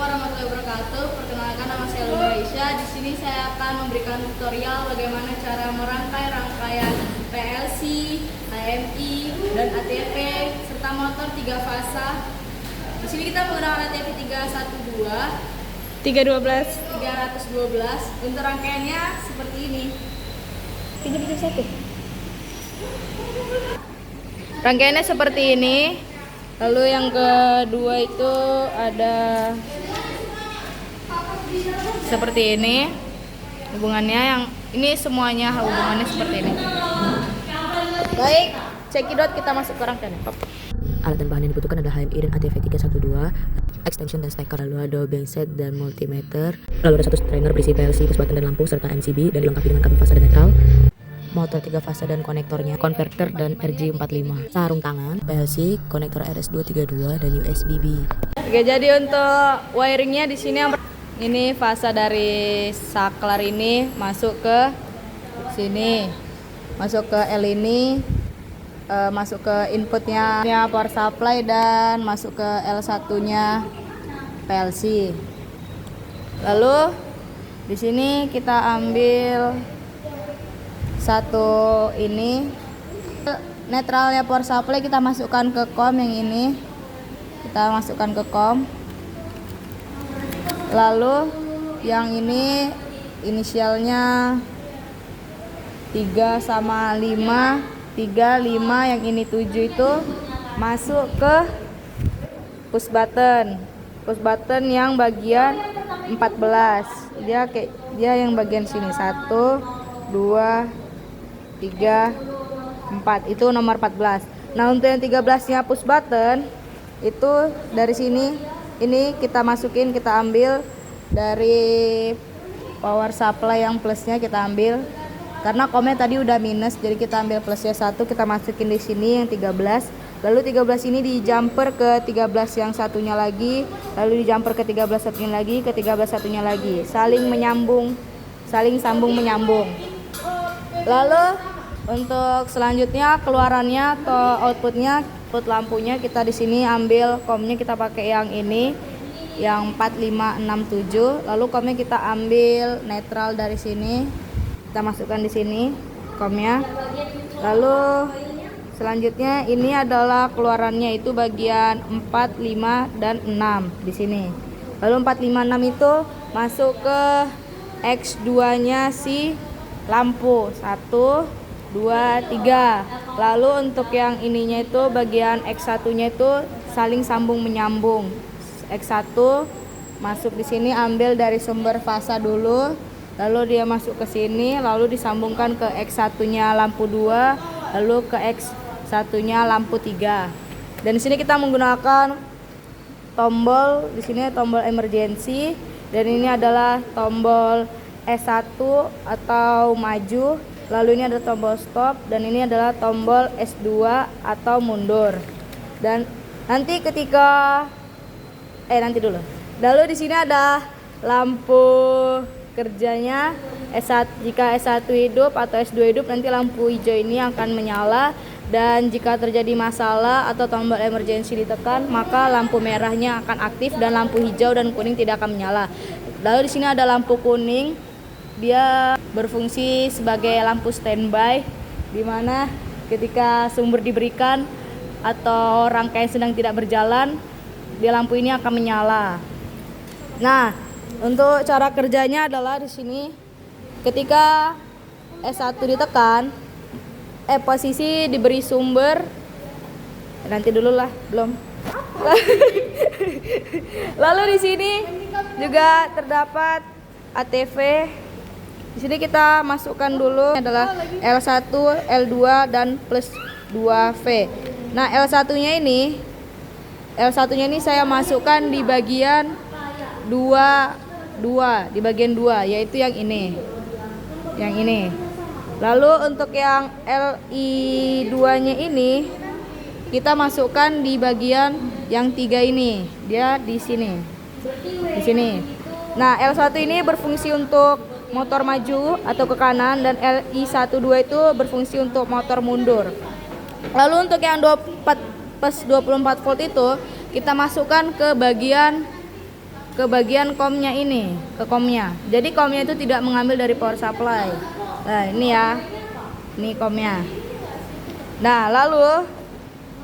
warahmatullahi wabarakatuh. Perkenalkan, nama saya Luna Aisyah. Di sini saya akan memberikan tutorial bagaimana cara merangkai rangkaian PLC, HMI, dan ATV serta motor 3 fasa. Di sini kita menggunakan ATV 312 312. Untuk rangkaiannya seperti ini. 321. Rangkaiannya seperti ini. Lalu yang kedua itu ada seperti ini. Hubungannya yang ini semuanya hubungannya seperti ini. Baik, cekidot kita masuk ke rangkaian. Alat dan bahan yang dibutuhkan adalah HMI dan ATV 312, extension dan steker, lalu ada obeng set dan multimeter, lalu ada satu strainer berisi PLC, push button dan lampu, serta MCB, dan dilengkapi dengan kabel fasa dan netral, motor 3 fasa dan konektornya, konverter dan RJ45, sarung tangan, PLC, konektor RS232 dan USB-B. Oke, jadi untuk wiringnya di sini ini fasa dari saklar ini masuk ke sini, masuk ke L ini, masuk ke inputnya power supply dan masuk ke L1 nya PLC. Lalu di sini kita ambil satu ini netralnya power supply, kita masukkan ke COM yang ini, kita masukkan ke COM. Lalu yang ini inisialnya 3 sama 5, 3, 5, yang ini 7 itu masuk ke push button yang bagian 14. Dia yang bagian sini 1, 2, 3, 4, itu nomor 14. Nah, untuk yang 13-nya push button itu dari sini, ini kita masukin, kita ambil dari power supply yang plusnya kita ambil. Karena komnya tadi udah minus, jadi kita ambil plusnya 1, kita masukin di sini yang 13. Lalu 13 ini di jumper ke 13 yang satunya lagi, lalu di jumper ke 13 satunya lagi, ke 13 satunya lagi. Saling sambung menyambung. Lalu untuk selanjutnya keluarannya atau outputnya, output lampunya kita di sini ambil komnya, kita pakai yang ini, yang 4567. Lalu komnya kita ambil netral dari sini. Kita masukkan di sini komnya. Lalu selanjutnya ini adalah keluarannya, itu bagian 4, 5 dan 6 di sini. Lalu 4, 5, 6 itu masuk ke X2-nya si lampu 1, 2, 3. Lalu untuk yang ininya itu bagian X1-nya itu saling sambung menyambung. X1 masuk di sini, ambil dari sumber fasa dulu. Lalu dia masuk ke sini, lalu disambungkan ke X1-nya lampu 2, lalu ke X1-nya lampu 3. Dan di sini kita menggunakan tombol, di sini tombol emergency, dan ini adalah tombol S1 atau maju, lalu ini ada tombol stop, dan ini adalah tombol S2 atau mundur. Dan nanti ketika lalu di sini ada lampu kerjanya S1, jika S1 hidup atau S2 hidup, nanti lampu hijau ini akan menyala, dan jika terjadi masalah atau tombol emergency ditekan, maka lampu merahnya akan aktif dan lampu hijau dan kuning tidak akan menyala. Lalu di sini ada lampu kuning, dia berfungsi sebagai lampu standby, di mana ketika sumber diberikan atau rangkaian sedang tidak berjalan, dia lampu ini akan menyala. Nah, untuk cara kerjanya adalah di sini, ketika S1 ditekan, posisi diberi sumber, nanti dulu lah, belum. Lalu di sini juga terdapat ATV. Di sini kita masukkan dulu adalah L1, L2 dan plus 2V. Nah, L1-nya ini saya masukkan di bagian 2, di bagian 2, yaitu yang ini. Lalu untuk yang LI2-nya ini kita masukkan di bagian yang 3 ini. Dia di sini. Nah, L1 ini berfungsi untuk motor maju atau ke kanan, dan LI12 itu berfungsi untuk motor mundur. Lalu untuk yang 24 volt itu kita masukkan ke bagian ke bagian komnya ini, ke komnya. Jadi komnya itu tidak mengambil dari power supply. Nah, ini ya. Ini komnya. Nah, lalu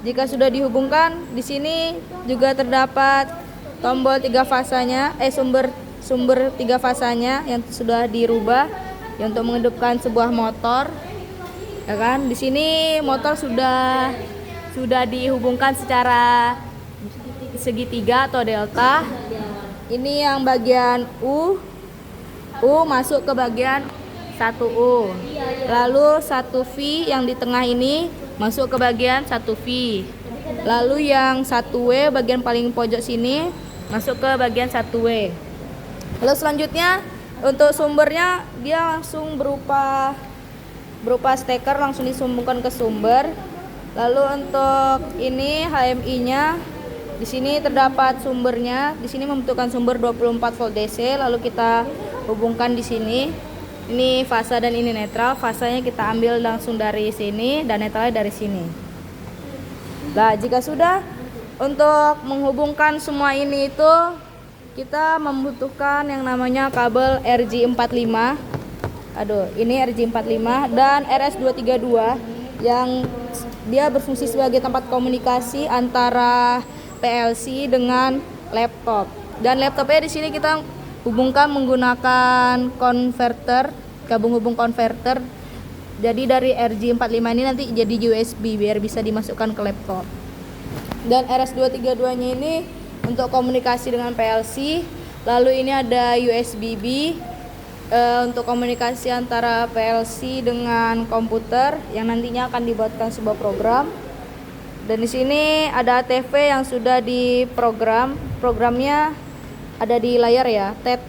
jika sudah dihubungkan, di sini juga terdapat tombol 3 fasanya, sumber 3 fasanya yang sudah dirubah ya, untuk menghidupkan sebuah motor. Ya kan? Di sini motor sudah dihubungkan secara segitiga atau delta. Ini yang bagian U masuk ke bagian 1U. Lalu 1V yang di tengah ini masuk ke bagian 1V. Lalu yang 1W bagian paling pojok sini masuk ke bagian 1W. Lalu selanjutnya untuk sumbernya dia langsung berupa steker, langsung disambungkan ke sumber. Lalu untuk ini HMI-nya di sini terdapat sumbernya. Di sini membutuhkan sumber 24 volt DC, lalu kita hubungkan di sini. Ini fasa dan ini netral. Fasanya kita ambil langsung dari sini dan netralnya dari sini. Nah, jika sudah, untuk menghubungkan semua ini itu kita membutuhkan yang namanya kabel RJ45. Ini RJ45 dan RS232 yang dia berfungsi sebagai tempat komunikasi antara PLC dengan laptop. Dan laptopnya di sini kita hubungkan menggunakan konverter, gabung hubung konverter. Jadi dari RJ45 ini nanti jadi USB biar bisa dimasukkan ke laptop. Dan RS232-nya ini untuk komunikasi dengan PLC. Lalu ini ada USB-B untuk komunikasi antara PLC dengan komputer yang nantinya akan dibuatkan sebuah program. Dan di sini ada ATV yang sudah diprogram. Programnya ada di layar ya, tab.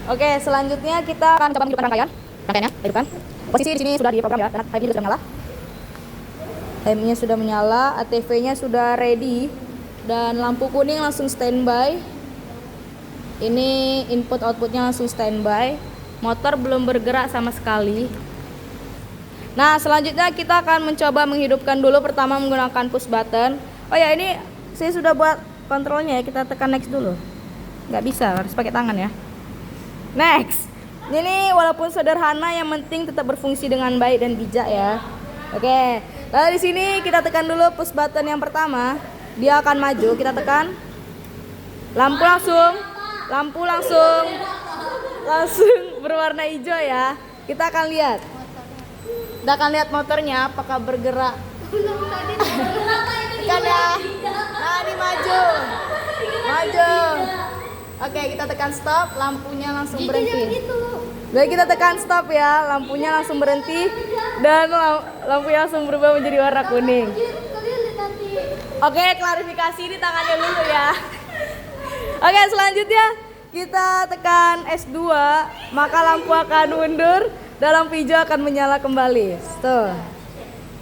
Oke, selanjutnya kita akan coba menghidupkan rangkaiannya, hidupkan. Posisi di sini sudah diprogram ya, dan HMI sudah menyala. HMI-nya sudah menyala, ATV-nya sudah ready, dan lampu kuning langsung standby. Ini input outputnya langsung standby. Motor belum bergerak sama sekali. Nah, selanjutnya kita akan mencoba menghidupkan dulu, pertama menggunakan push button. Oh ya, ini saya sudah buat kontrolnya ya, kita tekan next dulu. Nggak bisa, harus pakai tangan ya. Next. Ini walaupun sederhana, yang penting tetap berfungsi dengan baik dan bijak ya. Oke. Lalu di sini kita tekan dulu push button yang pertama, dia akan maju. Kita tekan. Lampu langsung berwarna hijau ya. Kita akan lihat. Kita akan lihat motornya apakah bergerak. Tekan ya. Nah, ini maju. Oke, kita tekan stop, lampunya langsung berhenti. Jadi kita tekan stop ya, lampunya langsung berhenti dan lampunya langsung berubah menjadi warna kuning. Oke, klarifikasi di tangannya dulu ya. Oke, selanjutnya kita tekan S2, maka lampu akan mundur dan lampu hijau akan menyala kembali. Tuh.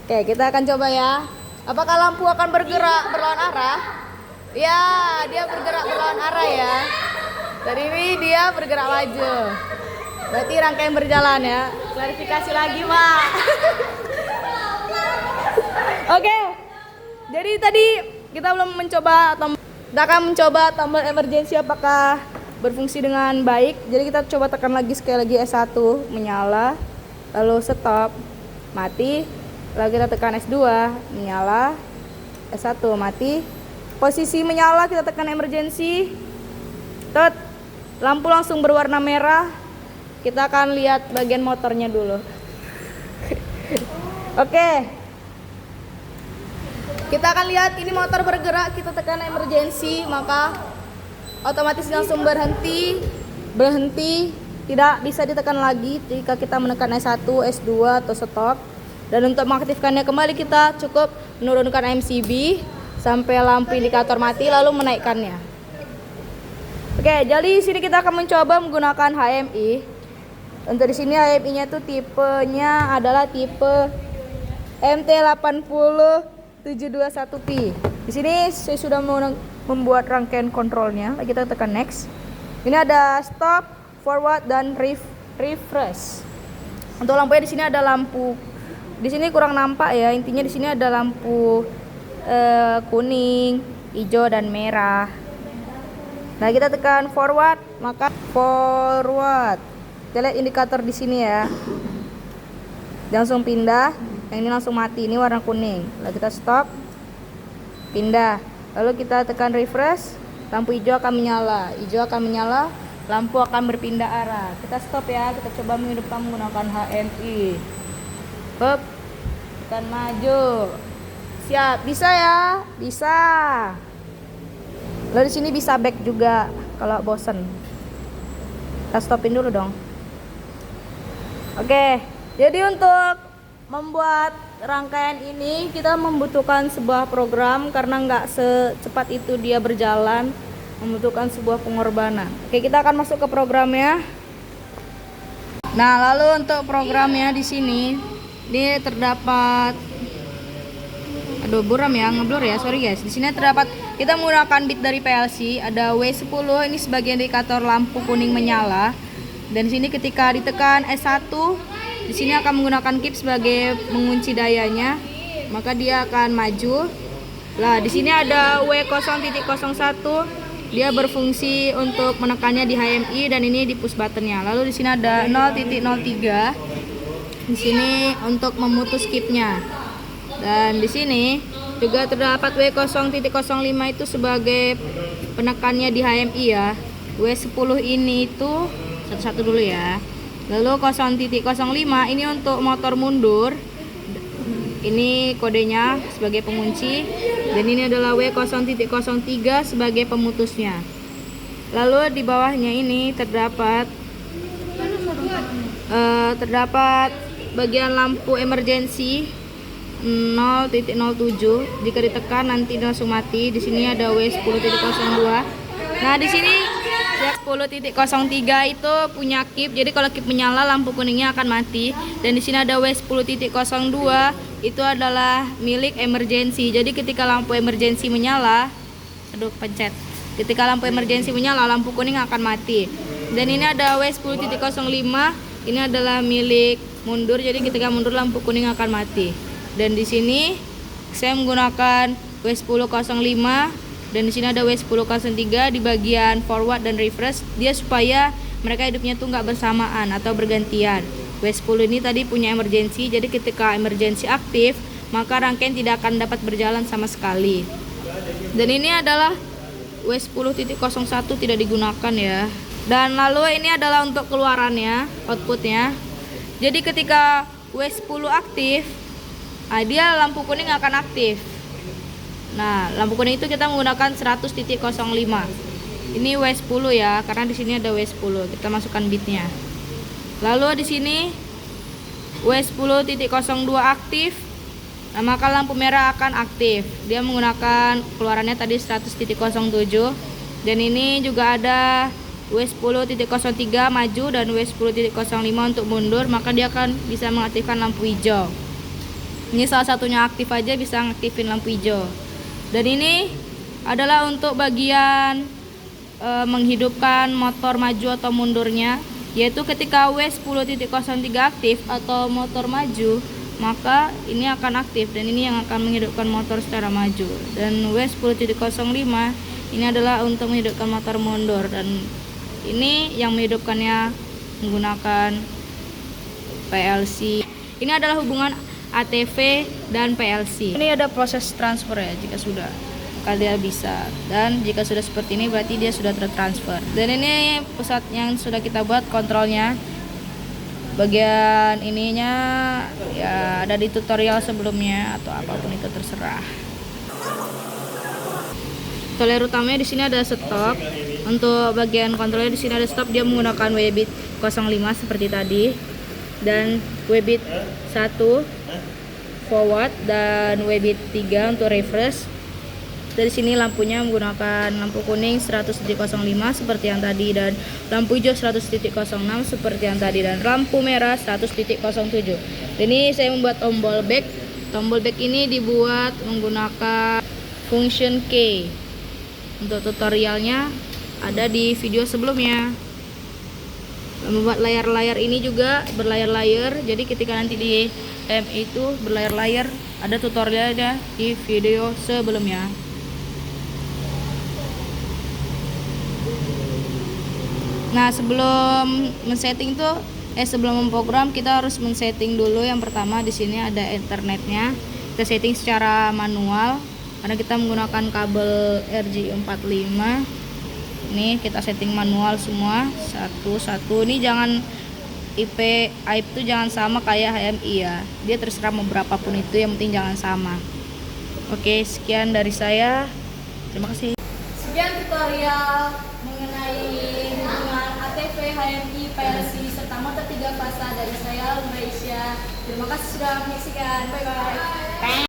Oke, kita akan coba ya. Apakah lampu akan bergerak berlawan arah? Ya, dia bergerak berlawan arah ya. Dari ini dia bergerak maju. Berarti rangkaian berjalan ya. Klarifikasi lagi, Mak. Oke. Jadi tadi kita belum mencoba kita akan mencoba tombol emergency apakah berfungsi dengan baik. Jadi kita coba tekan lagi sekali lagi S1 menyala, lalu stop, mati. Lalu kita tekan S2 menyala, S1 mati. Posisi menyala kita tekan emergency. Lampu langsung berwarna merah. Kita akan lihat bagian motornya dulu. Oke. Kita akan lihat ini motor bergerak, kita tekan emergency, maka otomatis langsung berhenti, tidak bisa ditekan lagi jika kita menekan S1, S2 atau stop. Dan untuk mengaktifkannya kembali kita cukup menurunkan MCB sampai lampu indikator mati lalu menaikkannya. Oke, jadi di sini kita akan mencoba menggunakan HMI. Untuk di sini HMI-nya itu tipenya adalah tipe MT80721P. Di sini saya sudah membuat rangkaian kontrolnya. Kita tekan next. Ini ada stop, forward dan refresh. Untuk lampunya di sini ada lampu. Di sini kurang nampak ya. Intinya di sini ada lampu kuning, hijau dan merah. Nah, kita tekan forward, maka forward. Kita lihat indikator di sini ya. Dia langsung pindah, yang ini langsung mati, ini warna kuning. Lalu kita stop, pindah. Lalu kita tekan refresh, lampu hijau akan menyala. Hijau akan menyala, lampu akan berpindah arah. Kita stop ya, kita coba menghidupkan menggunakan HMI. Hop, tekan maju. Siap, bisa ya, bisa. Lalu di sini bisa back juga kalau bosen. Kita stopin dulu dong. Oke, jadi untuk membuat rangkaian ini kita membutuhkan sebuah program karena nggak secepat itu dia berjalan, membutuhkan sebuah pengorbanan. Oke, kita akan masuk ke programnya. Nah, lalu untuk programnya di sini, ini terdapat, aduh buram ya, ngeblur ya, sorry guys. Di sini terdapat, kita menggunakan bit dari PLC, ada W10 ini sebagai indikator lampu kuning menyala. Dan di sini ketika ditekan S1, di sini akan menggunakan kip sebagai mengunci dayanya, maka dia akan maju. Lah, di sini ada W0.01, dia berfungsi untuk menekannya di HMI dan ini di push buttonnya. Lalu di sini ada 0.03, di sini untuk memutus kipnya. Dan di sini juga terdapat W0.05 itu sebagai penekannya di HMI ya. W10 ini itu satu-satu dulu ya. Lalu 0.05 ini untuk motor mundur. Ini kodenya sebagai pengunci. Dan ini adalah W0.03 sebagai pemutusnya. Lalu di bawahnya ini terdapat bagian lampu emergency 0.07. Jika ditekan nanti langsung mati. Di sini ada W10.02. Nah, di sini W10.03 itu punya kip. Jadi kalau kip menyala lampu kuningnya akan mati. Dan di sini ada W10.02 itu adalah milik emergency. Jadi ketika lampu emergency menyala, aduh pencet. Ketika lampu emergency menyala lampu kuning akan mati. Dan ini ada W10.05, ini adalah milik mundur. Jadi ketika mundur lampu kuning akan mati. Dan di sini saya menggunakan W10.05 dan di sini ada W10.03 di bagian forward dan reverse, dia supaya mereka hidupnya tuh nggak bersamaan atau bergantian. W10 ini tadi punya emergency, jadi ketika emergency aktif maka rangkaian tidak akan dapat berjalan sama sekali. Dan ini adalah W10.01 tidak digunakan ya. Dan lalu ini adalah untuk keluarannya, outputnya. Jadi ketika W10 aktif, dia lampu kuning akan aktif. Nah, lampu kuning itu kita menggunakan 100.05. Ini W10 ya, karena di sini ada W10. Kita masukkan bitnya. Lalu di sini W10.02 aktif. Nah, maka lampu merah akan aktif. Dia menggunakan keluarannya tadi 100.07. Dan ini juga ada W10.03 maju dan W10.05 untuk mundur, maka dia akan bisa mengaktifkan lampu hijau. Ini salah satunya aktif aja bisa ngaktifin lampu hijau. Dan ini adalah untuk bagian menghidupkan motor maju atau mundurnya, yaitu ketika W10.03 aktif atau motor maju, maka ini akan aktif dan ini yang akan menghidupkan motor secara maju. Dan W10.05 ini adalah untuk menghidupkan motor mundur, dan ini yang menghidupkannya menggunakan PLC. Ini adalah hubungan ATV dan PLC. Ini ada proses transfer ya, jika sudah maka dia bisa, dan jika sudah seperti ini berarti dia sudah tertransfer. Dan ini pusat yang sudah kita buat kontrolnya. Bagian ininya ya ada di tutorial sebelumnya atau apapun itu terserah. Tutorial utamanya di sini ada stop. Untuk bagian kontrolnya di sini ada stop, dia menggunakan WBit 05 seperti tadi. Dan WBit 1 forward dan WBit 3 untuk reverse. Dari sini lampunya menggunakan lampu kuning 100.05 seperti yang tadi, dan lampu hijau 100.06 seperti yang tadi, dan lampu merah 100.07. Dan ini saya membuat tombol back. Tombol back ini dibuat menggunakan function key. Untuk tutorialnya ada di video sebelumnya. Membuat layar-layar ini juga berlayar-layar, jadi ketika nanti di HMI itu berlayar-layar, ada tutorialnya di video sebelumnya. Nah, sebelum men-setting tuh sebelum memprogram kita harus men-setting dulu. Yang pertama di sini ada internetnya. Kita setting secara manual karena kita menggunakan kabel RJ45. Ini kita setting manual semua satu-satu. Ini jangan IP tuh jangan sama kayak HMI ya. Dia terserah mau berapapun itu, yang penting jangan sama. Oke, sekian dari saya. Terima kasih. Sekian tutorial mengenai hubungan ATV, HMI, PLC serta motor 3 fasa dari saya, Malaysia. Terima kasih sudah menyaksikan. Bye bye.